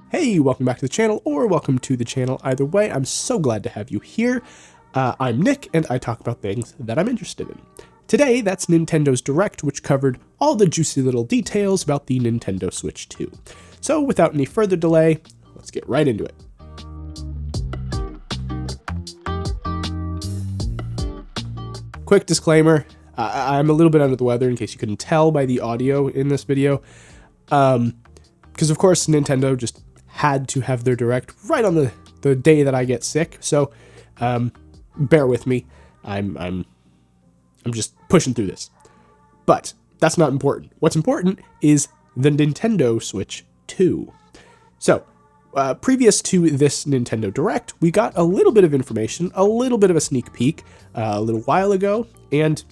Hey, welcome back to the channel, or welcome to the channel. Either way, I'm so glad to have you here. I'm Nick, and I talk about things that I'm interested in. Today, that's Nintendo's Direct, which covered all the juicy little details about the Nintendo Switch 2. So without any further delay, let's get right into it. Quick disclaimer, I'm a little bit under the weather in case you couldn't tell by the audio in this video. Because of course Nintendo just had to have their Direct right on the day that I get sick, so bear with me. I'm just pushing through this. But that's not important. What's important is the Nintendo Switch 2. So, previous to this Nintendo Direct, we got a little bit of information, a little bit of a sneak peek a little while ago, and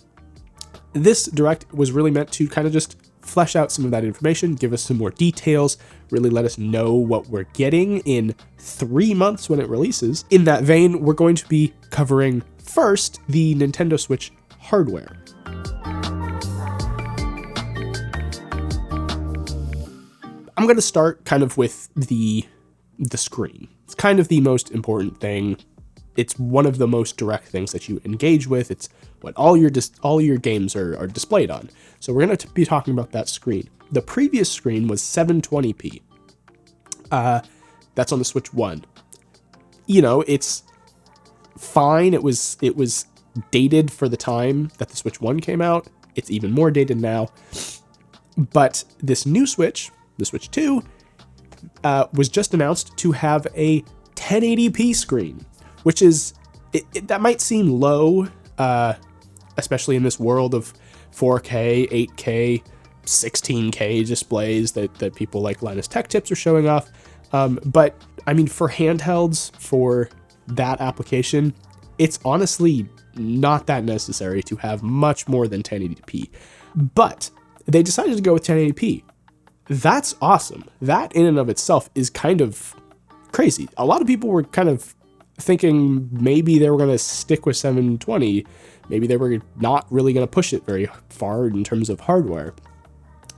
this Direct was really meant to kind of just flesh out some of that information, give us some more details, really let us know what we're getting in 3 months when it releases. In that vein, we're going to be covering first the Nintendo Switch hardware. I'm going to start kind of with the screen. It's kind of the most important thing. It's one of the most direct things that you engage with. It's what all your games are displayed on. So we're going to be talking about that screen. The previous screen was 720p. That's on the Switch 1. You know, it's fine. It was dated for the time that the Switch 1 came out. It's even more dated now. But this new Switch, the Switch 2, was just announced to have a 1080p screen, which is, that might seem low, especially in this world of 4K, 8K, 16K displays that people like Linus Tech Tips are showing off. But I mean, for handhelds, for that application, it's honestly not that necessary to have much more than 1080p. But they decided to go with 1080p. That's awesome. That in and of itself is kind of crazy. A lot of people were kind of thinking maybe they were going to stick with 720. Maybe they were not really going to push it very far in terms of hardware.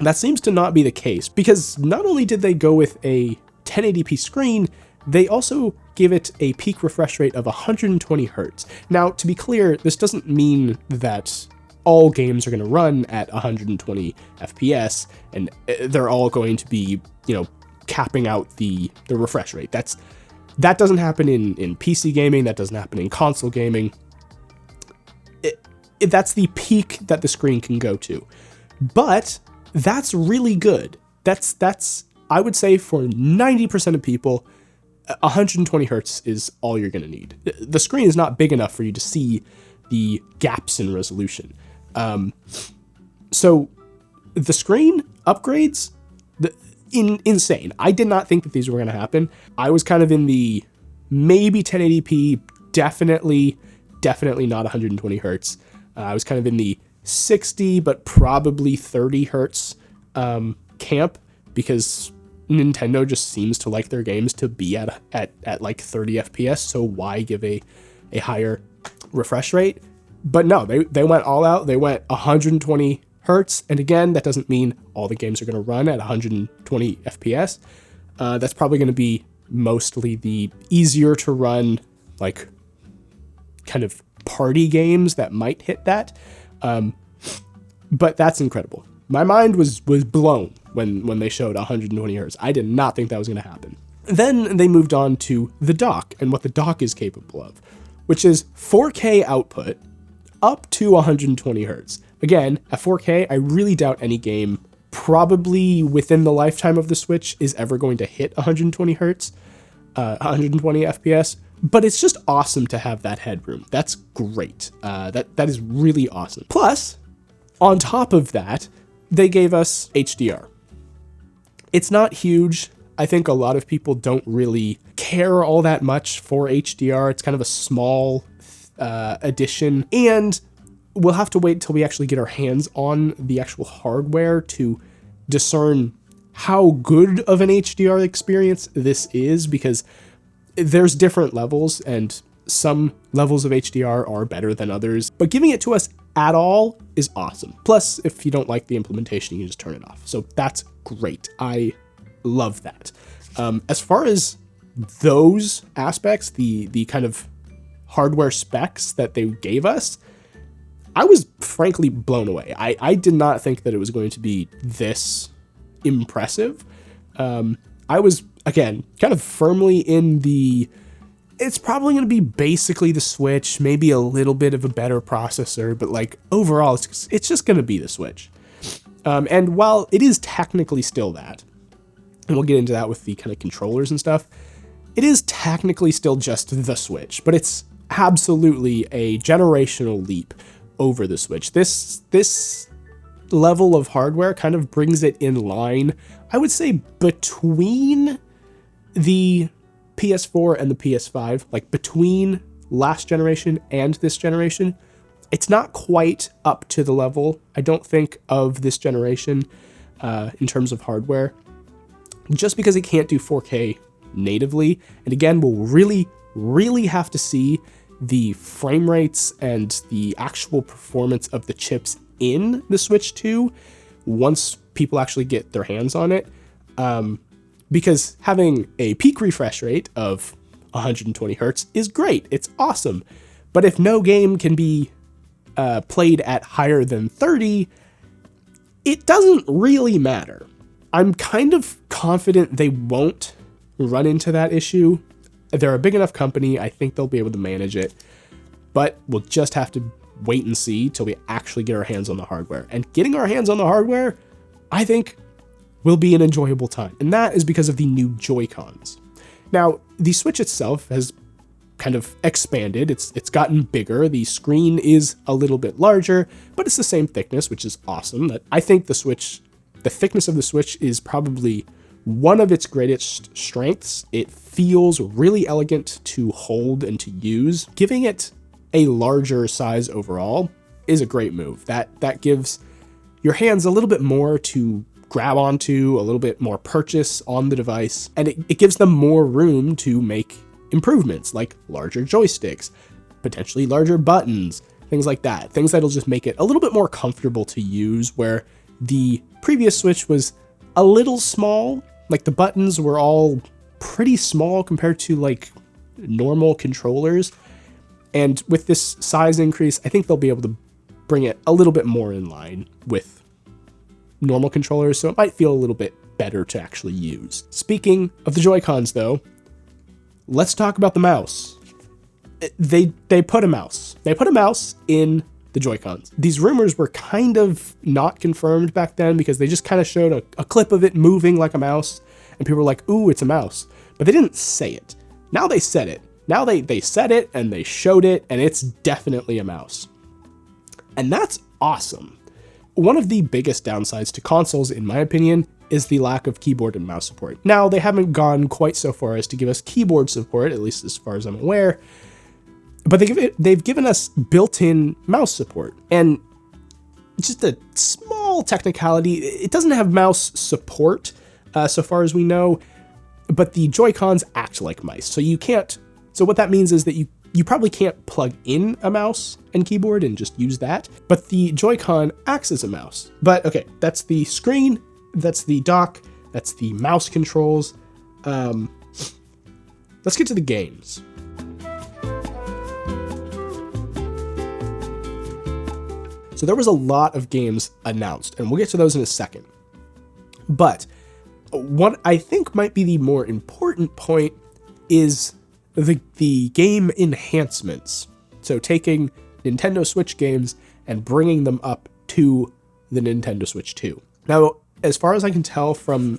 That seems to not be the case, because not only did they go with a 1080p screen, they also give it a peak refresh rate of 120 hertz. Now, to be clear, this doesn't mean that all games are going to run at 120 FPS and they're all going to be, capping out the refresh rate. That doesn't happen in PC gaming. That doesn't happen in console gaming. That's the peak that the screen can go to. But that's really good. That's I would say for 90% of people, 120 hertz is all you're going to need. The screen is not big enough for you to see the gaps in resolution. So the screen upgrades, insane. I did not think that these were going to happen. I was kind of in the maybe 1080p, definitely not 120 hertz. I was kind of in the 60, but probably 30 hertz camp, because Nintendo just seems to like their games to be at like 30 FPS. So why give a higher refresh rate? But no, they went all out. They went 120 hertz. And again, that doesn't mean all the games are going to run at 120 FPS. That's probably going to be mostly the easier to run, like, kind of party games that might hit that. But that's incredible. My mind was blown when they showed 120 hertz. I did not think that was going to happen. Then they moved on to the dock and what the dock is capable of, which is 4K output up to 120 hertz. Again, at 4K, I really doubt any game probably within the lifetime of the Switch is ever going to hit 120 hertz, 120 FPS. But it's just awesome to have that headroom. That's great. That is really awesome. Plus, on top of that, they gave us HDR. It's not huge. I think a lot of people don't really care all that much for HDR. It's kind of a small addition, and we'll have to wait till we actually get our hands on the actual hardware to discern how good of an HDR experience this is, because there's different levels and some levels of HDR are better than others, but giving it to us at all is awesome. Plus, if you don't like the implementation, you can just turn it off. So that's great. I love that. As far as those aspects, the kind of hardware specs that they gave us, I was frankly blown away. I did not think that it was going to be this impressive. I was, again, kind of firmly in the, it's probably going to be basically the Switch, maybe a little bit of a better processor, but like overall, it's just going to be the Switch. And while it is technically still that, and we'll get into that with the kind of controllers and stuff, it is technically still just the Switch, but it's absolutely a generational leap over the Switch. This level of hardware kind of brings it in line, I would say, between the PS4 and the PS5, like between last generation and this generation. It's not quite up to the level, I don't think, of this generation in terms of hardware, just because it can't do 4K natively. And again, we'll really have to see the frame rates and the actual performance of the chips in the Switch 2 once people actually get their hands on it. Because having a peak refresh rate of 120 hertz is great. It's awesome. But if no game can be played at higher than 30, it doesn't really matter. I'm kind of confident they won't run into that issue. They're a big enough company. I think they'll be able to manage it. But we'll just have to wait and see till we actually get our hands on the hardware. And getting our hands on the hardware, I think, will be an enjoyable time. And that is because of the new Joy-Cons. Now, the Switch itself has kind of expanded. It's gotten bigger. The screen is a little bit larger, but it's the same thickness, which is awesome. I think the thickness of the Switch is probably one of its greatest strengths. It feels really elegant to hold and to use. Giving it a larger size overall is a great move. That gives your hands a little bit more to grab onto, a little bit more purchase on the device, and it gives them more room to make improvements like larger joysticks, potentially larger buttons, things like that. Things that'll just make it a little bit more comfortable to use, where the previous Switch was a little small. Like the buttons were all pretty small compared to like normal controllers. And with this size increase, I think they'll be able to bring it a little bit more in line with normal controllers, so it might feel a little bit better to actually use. Speaking of the Joy-Cons though, let's talk about the mouse. They put a mouse. They put a mouse in the Joy-Cons. These rumors were kind of not confirmed back then because they just kind of showed a clip of it moving like a mouse, and people were like, ooh, it's a mouse. But they didn't say it. Now they said it. Now they said it and they showed it, and it's definitely a mouse. And that's awesome. One of the biggest downsides to consoles, in my opinion, is the lack of keyboard and mouse support. Now, they haven't gone quite so far as to give us keyboard support, at least as far as I'm aware, but they've given us built-in mouse support. And just a small technicality, it doesn't have mouse support, so far as we know, but the Joy-Cons act like mice. So what that means is that you probably can't plug in a mouse and keyboard and just use that, but the Joy-Con acts as a mouse. But okay, that's the screen, that's the dock, that's the mouse controls. Let's get to the games. So there was a lot of games announced, and we'll get to those in a second. But what I think might be the more important point is the game enhancements. So taking Nintendo Switch games and bringing them up to the Nintendo Switch 2. Now, as far as I can tell from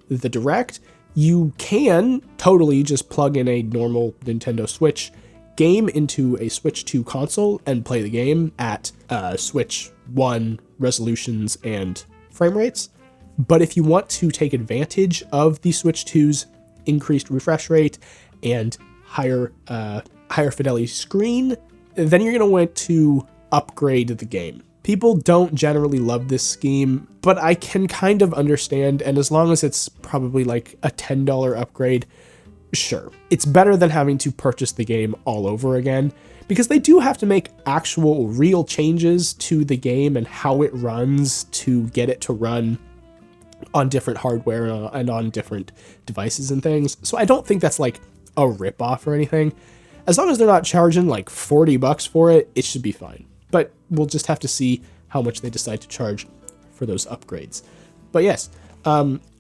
the Direct, you can totally just plug in a normal Nintendo Switch game into a Switch 2 console and play the game at Switch 1 resolutions and frame rates. But if you want to take advantage of the Switch 2's increased refresh rate and higher fidelity screen, then you're going to want to upgrade the game. People don't generally love this scheme, but I can kind of understand, and as long as it's probably like a $10 upgrade, sure. It's better than having to purchase the game all over again, because they do have to make actual real changes to the game and how it runs to get it to run on different hardware and on different devices and things. So I don't think that's like a ripoff or anything. As long as they're not charging like $40 for it, it should be fine. But we'll just have to see how much they decide to charge for those upgrades. But yes,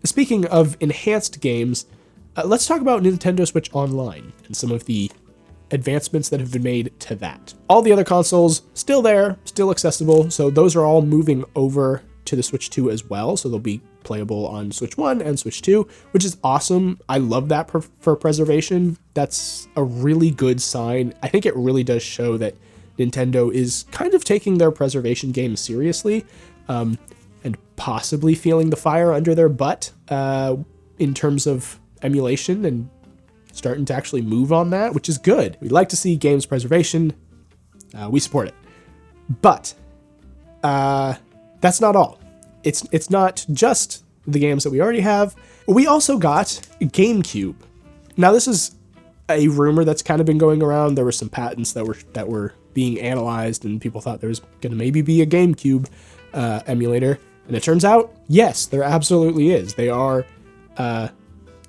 speaking of enhanced games, let's talk about Nintendo Switch Online and some of the advancements that have been made to that. All the other consoles still there, still accessible, so those are all moving over to the Switch 2 as well, so they'll be playable on Switch 1 and Switch 2, which is awesome. I love that for preservation. That's a really good sign. I think it really does show that Nintendo is kind of taking their preservation game seriously, and possibly feeling the fire under their butt in terms of emulation and starting to actually move on that, which is good. We like to see games preservation. We support it. But that's not all. It's not just the games that we already have. We also got GameCube. Now, this is a rumor that's kind of been going around. There were some patents that were being analyzed, and people thought there was going to maybe be a GameCube emulator. And it turns out, yes, there absolutely is. They are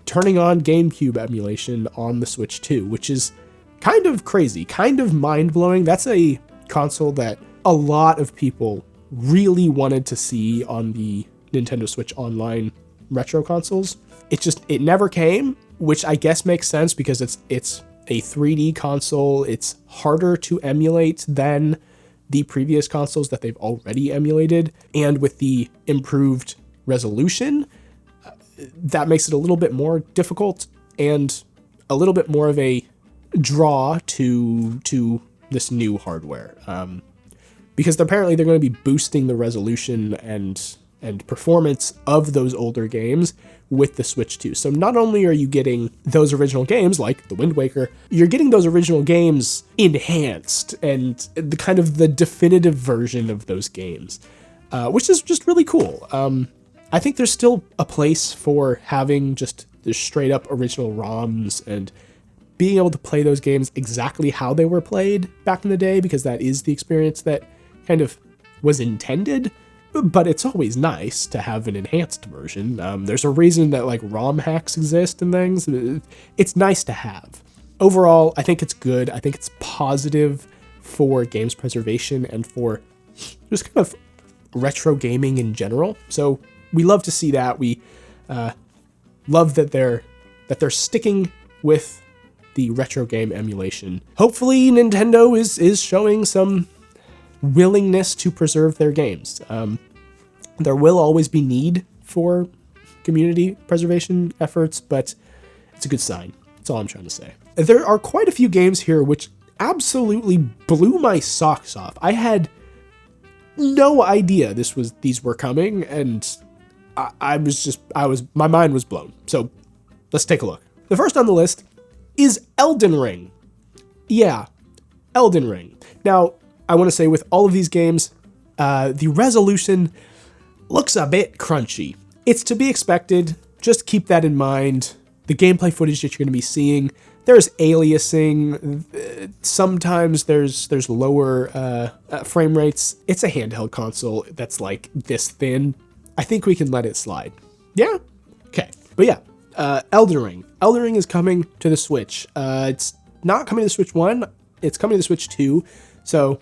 turning on GameCube emulation on the Switch 2, which is kind of crazy, kind of mind-blowing. That's a console that a lot of people really wanted to see on the Nintendo Switch Online retro consoles. It never came, which I guess makes sense because it's a 3D console. It's harder to emulate than the previous consoles that they've already emulated, and with the improved resolution, that makes it a little bit more difficult and a little bit more of a draw to this new hardware. Because apparently they're going to be boosting the resolution and performance of those older games with the Switch 2. So not only are you getting those original games like the Wind Waker, you're getting those original games enhanced and the kind of the definitive version of those games, which is just really cool. I think there's still a place for having just the straight up original ROMs and being able to play those games exactly how they were played back in the day, because that is the experience that kind of was intended. But it's always nice to have an enhanced version. There's a reason that like ROM hacks exist and things. It's nice to have. Overall, I think it's good. I think it's positive for games preservation and for just kind of retro gaming in general. So we love to see that. We love that they're sticking with the retro game emulation. Hopefully Nintendo is showing some willingness to preserve their games. There will always be need for community preservation efforts, but it's a good sign. That's all I'm trying to say. There are quite a few games here which absolutely blew my socks off. I had no idea these were coming, and my mind was blown. So let's take a look. The first on the list is Elden Ring. Yeah, Elden Ring. Now, I want to say with all of these games, the resolution looks a bit crunchy. It's to be expected. Just keep that in mind. The gameplay footage that you're going to be seeing, there's aliasing. Sometimes there's lower frame rates. It's a handheld console that's like this thin. I think we can let it slide. Yeah? Okay. But yeah, Elden Ring. Elden Ring is coming to the Switch. It's not coming to the Switch 1. It's coming to the Switch 2. So,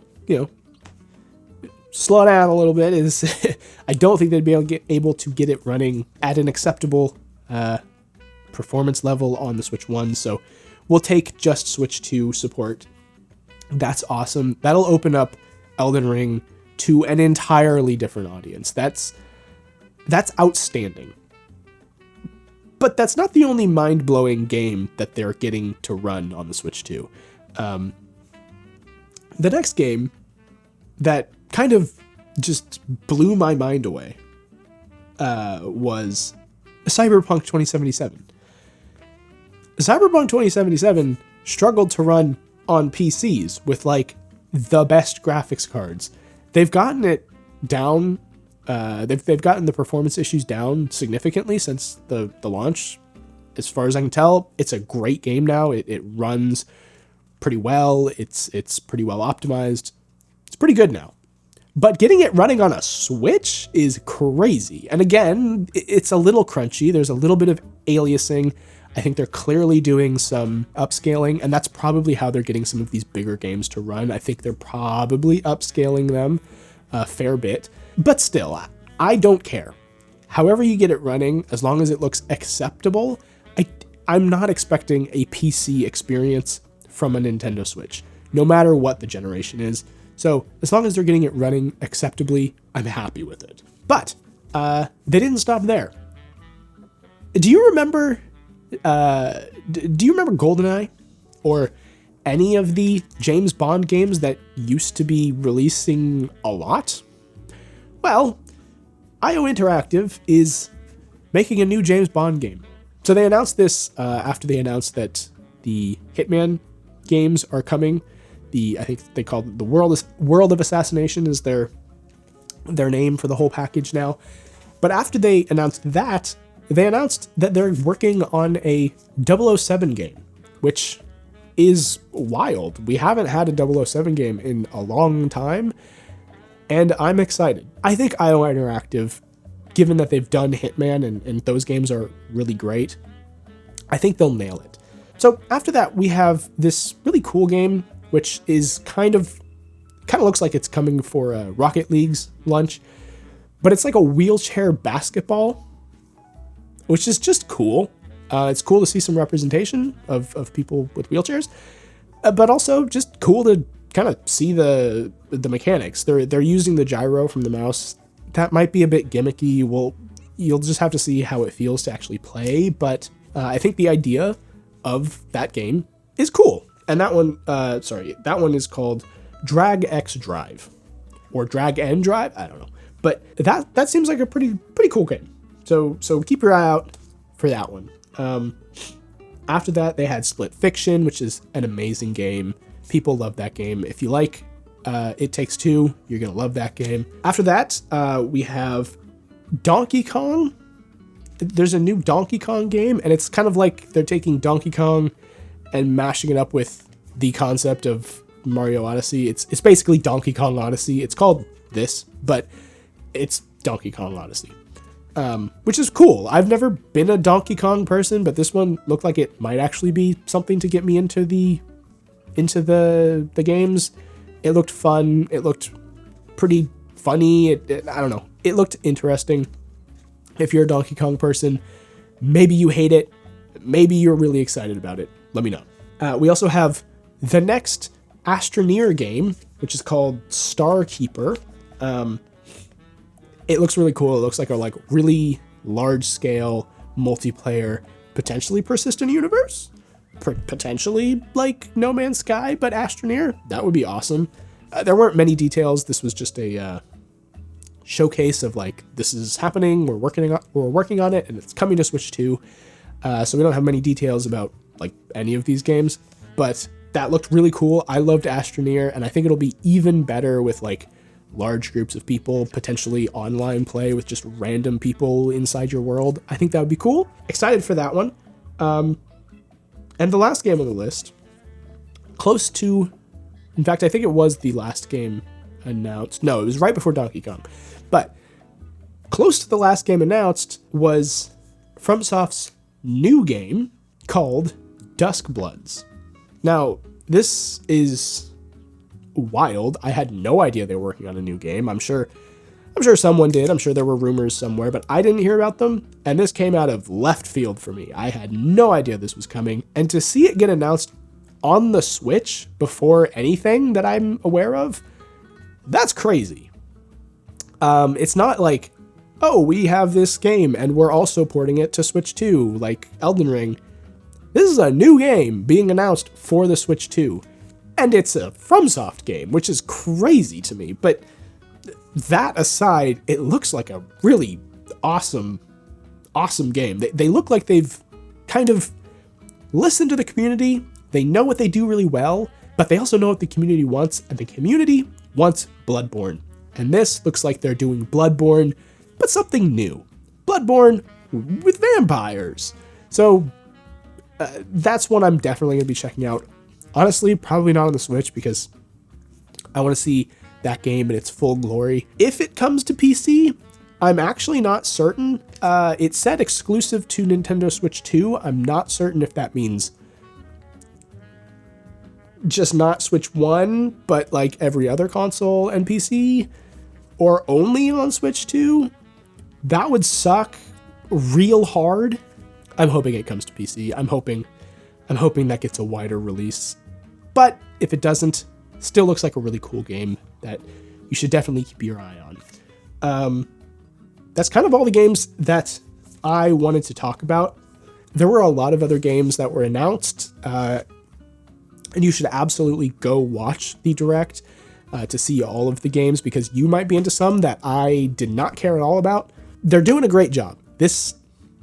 slow down a little bit. I don't think they'd be able to get it running at an acceptable performance level on the Switch 1. So we'll take just Switch 2 support. That's awesome. That'll open up Elden Ring to an entirely different audience. That's outstanding. But that's not the only mind-blowing game that they're getting to run on the Switch 2. The next game that kind of just blew my mind away was Cyberpunk 2077. Cyberpunk 2077 struggled to run on PCs with like the best graphics cards. They've gotten it down. They've gotten the performance issues down significantly since the launch. As far as I can tell, it's a great game now. It runs pretty well. It's pretty well optimized. It's pretty good now. But getting it running on a Switch is crazy. And again, it's a little crunchy. There's a little bit of aliasing. I think they're clearly doing some upscaling, and that's probably how they're getting some of these bigger games to run. I think they're probably upscaling them a fair bit. But still, I don't care. However you get it running, as long as it looks acceptable, I'm not expecting a PC experience from a Nintendo Switch, no matter what the generation is. So as long as they're getting it running acceptably, I'm happy with it. But they didn't stop there. Do you remember GoldenEye or any of the James Bond games that used to be releasing a lot? Well, IO Interactive is making a new James Bond game. So they announced this after they announced that the Hitman games are coming. I think they called it the World of Assassination is their name for the whole package now. But after they announced that they're working on a 007 game, which is wild. We haven't had a 007 game in a long time, and I'm excited. I think IO Interactive, given that they've done Hitman and those games are really great, I think they'll nail it. So after that, we have this really cool game, which is kind of looks like it's coming for Rocket League's launch, but it's like a wheelchair basketball, which is just cool. It's cool to see some representation of people with wheelchairs, but also just cool to kind of see the mechanics. They're using the gyro from the mouse. That might be a bit gimmicky. You'll just have to see how it feels to actually play, but I think the idea of that game is cool. And that one is called Drag X Drive or Drag N Drive. I don't know, but that seems like a pretty cool game. So keep your eye out for that one. After that, they had Split Fiction, which is an amazing game. People love that game. If you like It Takes Two, you're gonna love that game. After that, we have Donkey Kong. There's a new Donkey Kong game, and it's kind of like they're taking Donkey Kong and mashing it up with the concept of Mario Odyssey. It's basically Donkey Kong Odyssey. It's called this, but it's Donkey Kong Odyssey, which is cool. I've never been a Donkey Kong person, but this one looked like it might actually be something to get me into the games. It looked fun. It looked pretty funny. I don't know. It looked interesting. If you're a Donkey Kong person, maybe you hate it. Maybe you're really excited about it. Let me know. We also have the next Astroneer game, which is called Star Keeper. It looks really cool. It looks like a really large scale multiplayer, potentially persistent universe, potentially like No Man's Sky, but Astroneer. That would be awesome. There weren't many details. This was just a showcase of this is happening. We're working on it, and it's coming to Switch 2. So we don't have many details about any of these games, but that looked really cool. I loved Astroneer, and I think it'll be even better with large groups of people, potentially online play with just random people inside your world. I think that would be cool. Excited for that one. And the last game on the list, in fact, I think it was the last game announced. No, it was right before Donkey Kong. But close to the last game announced was FromSoft's new game called Duskbloods. Now, this is wild. I had no idea they were working on a new game. I'm sure someone did. I'm sure there were rumors somewhere, but I didn't hear about them. And this came out of left field for me. I had no idea this was coming. And to see it get announced on the Switch before anything that I'm aware of, that's crazy. It's not like, oh, we have this game and we're also porting it to Switch 2, like Elden Ring. This is a new game being announced for the Switch 2. And it's a FromSoft game, which is crazy to me. But that aside, it looks like a really awesome game. They look like they've kind of listened to the community. They know what they do really well, but they also know what the community wants, and the community wants Bloodborne. And this looks like they're doing Bloodborne, but something new. Bloodborne with vampires. So that's one I'm definitely going to be checking out. Honestly, probably not on the Switch, because I want to see that game in its full glory. If it comes to PC, I'm actually not certain. It said exclusive to Nintendo Switch 2. I'm not certain if that means just not Switch 1, but like every other console and PC, or only on Switch 2. That would suck real hard. I'm hoping it comes to PC. I'm hoping that gets a wider release. But if it doesn't, still looks like a really cool game that you should definitely keep your eye on. That's kind of all the games that I wanted to talk about. There were a lot of other games that were announced, and you should absolutely go watch the Direct to see all of the games, because you might be into some that I did not care at all about. They're doing a great job. This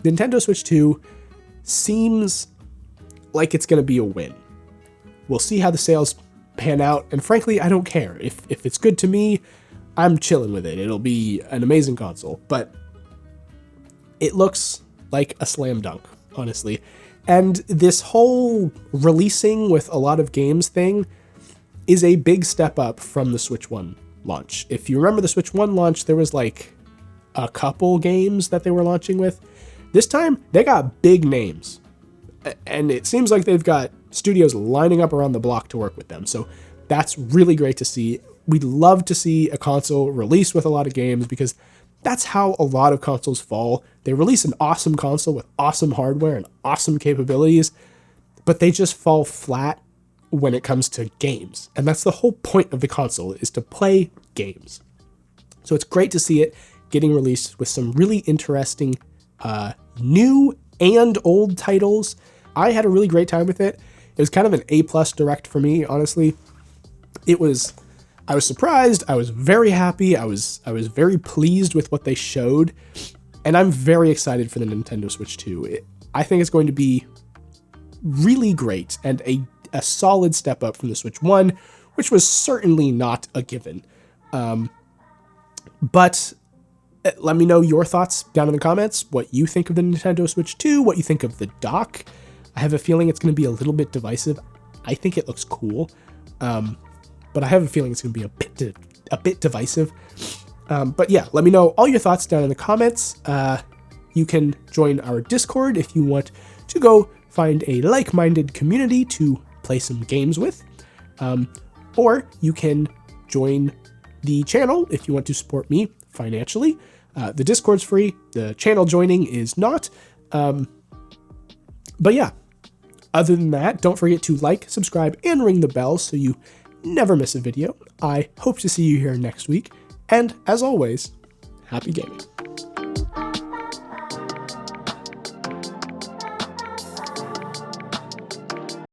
Nintendo Switch 2 seems like it's going to be a win. We'll see how the sales pan out, and frankly, I don't care. If it's good to me, I'm chilling with it. It'll be an amazing console, but it looks like a slam dunk, honestly. And this whole releasing with a lot of games thing is a big step up from the Switch 1 launch. If you remember the Switch 1 launch, there was like a couple games that they were launching with. This time, they got big names. And it seems like they've got studios lining up around the block to work with them. So that's really great to see. We'd love to see a console released with a lot of games, because that's how a lot of consoles fall. They release an awesome console with awesome hardware and awesome capabilities, but they just fall flat when it comes to games. And that's the whole point of the console, is to play games. So it's great to see it getting released with some really interesting new and old titles. I had a really great time with it. It was kind of an A+ Direct for me, honestly. I was surprised. I was very happy. I was very pleased with what they showed, and I'm very excited for the Nintendo Switch 2. I think it's going to be really great and a solid step up from the Switch 1, which was certainly not a given. But let me know your thoughts down in the comments, what you think of the Nintendo Switch 2, what you think of the dock. I have a feeling it's going to be a little bit divisive. I think it looks cool, but I have a feeling it's going to be a bit divisive. But yeah, let me know all your thoughts down in the comments. You can join our Discord if you want to go find a like-minded community to play some games with. Or you can join the channel if you want to support me financially. The Discord's free. The channel joining is not. But yeah, other than that, don't forget to like, subscribe, and ring the bell so you never miss a video. I hope to see you here next week. And as always, happy gaming.